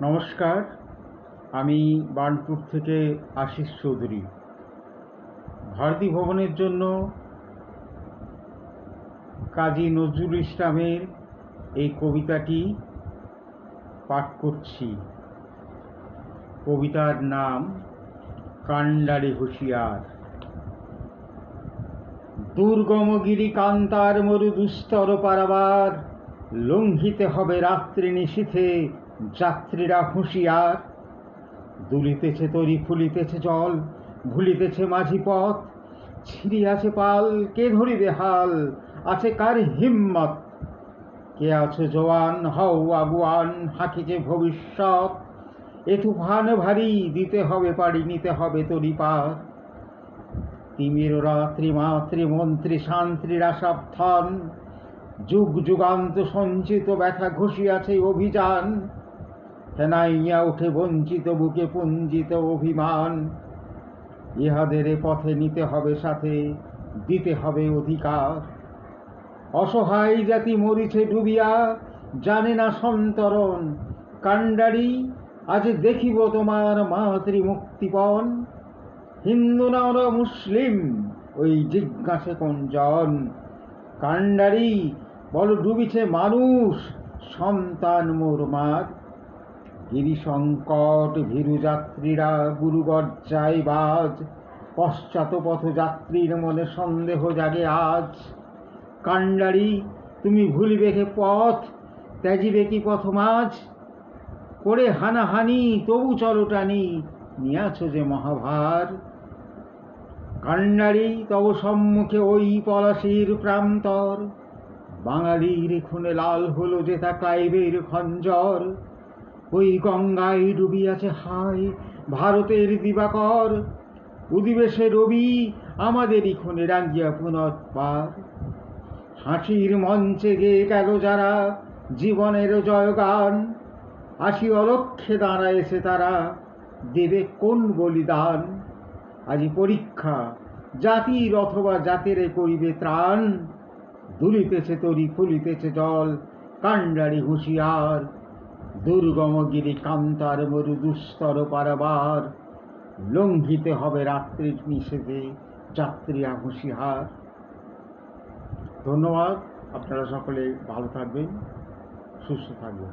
নমস্কার, আমি বার্নপুর থেকে আশিস চৌধুরী। ভারতী ভবনের জন্য কাজী নজরুল ইসলামের এই কবিতাটি পাঠ করছি। কবিতার নাম কান্ডারি হুঁশিয়ার। দুর্গমগিরি কান্তার মরু দুস্তর পারাবার, লঙ্ঘিতে হবে রাত্রি নিশীথে যাত্রীরা হুঁশিয়ার। দুলিতেছে তরি ফুলিতেছে জল, ভুলিতেছে মাঝি পথ, ছিড়িয়াছে পাল কে ধরিবে হাল, আছে কার হিম্মত। কে আছো জওয়ান হও আগুয়ান, হাঁকিছে ভবিষ্যৎ। এ তুফান ভারী দিতে হবে পাড়ি, নিতে হবে তরি পার। তিমির রাত্রি মাতৃ মন্ত্রী শান্ত্রীরা সাবধান, যুগ যুগান্ত সঞ্চিত ব্যথা ঘষিয়াছে অভিযান। হেনাইয়া উঠে বঞ্চিত বুকে পুঞ্জিত অভিমান, ইহাদের পথে নিতে হবে সাথে, দিতে হবে অধিকার। অসহায় জাতি মরিছে ডুবিয়া, জানে না সন্তরণ। কান্ডারি আজ দেখিব তোমার মাতৃ মুক্তিপণ। হিন্দু না ওরা মুসলিম, ওই জিজ্ঞাসে কোনজন। কান্ডারি বল ডুবিছে মানুষ, সন্তান মোর মার। গিরিসংকট ভীরু যাত্রীরা গুরুগর্জায় বাজ, পশ্চাৎ পথযাত্রীর মনে সন্দেহ জাগে আজ। কান্ডারি তুমি ভুলিবে কে পথ, ত্যাজিবে কি পথ মাঝ। করে হানাহানি তবু চলো টানি, নিয়াছ যে মহাভার। কান্ডারি তব সম্মুখে ওই পলাশির প্রান্তর, বাঙালির খুনে লাল হলো যে তা ক্লাইভের খঞ্জর। ওই গঙ্গায় ডুবিয়াছে হায় ভারতের দিবাকর, উদিবে সে রবি আমাদেরই খুনে রাঙ্গিয়া পুনর্বার। হাসির মঞ্চে গেয়ে গেল যারা জীবনের জয়গান, আসি অলক্ষ্যে দাঁড়ায়েছে তারা, দেবে কোন বলিদান। আজি পরীক্ষা জাতির অথবা জাতিরে করিবে ত্রাণ, দুলিতেছে তরি ফুলিতেছে জল, কান্ডারি হুঁশিয়ার। দুর্গমগিরি কান্তার মরু দুস্তর পারাবার, লঙ্ঘিতে হবে রাত্রির নিষেধে যাত্রীরা হুঁশিয়ার। ধন্যবাদ। আপনারা সকলে ভালো থাকবেন, সুস্থ থাকবেন।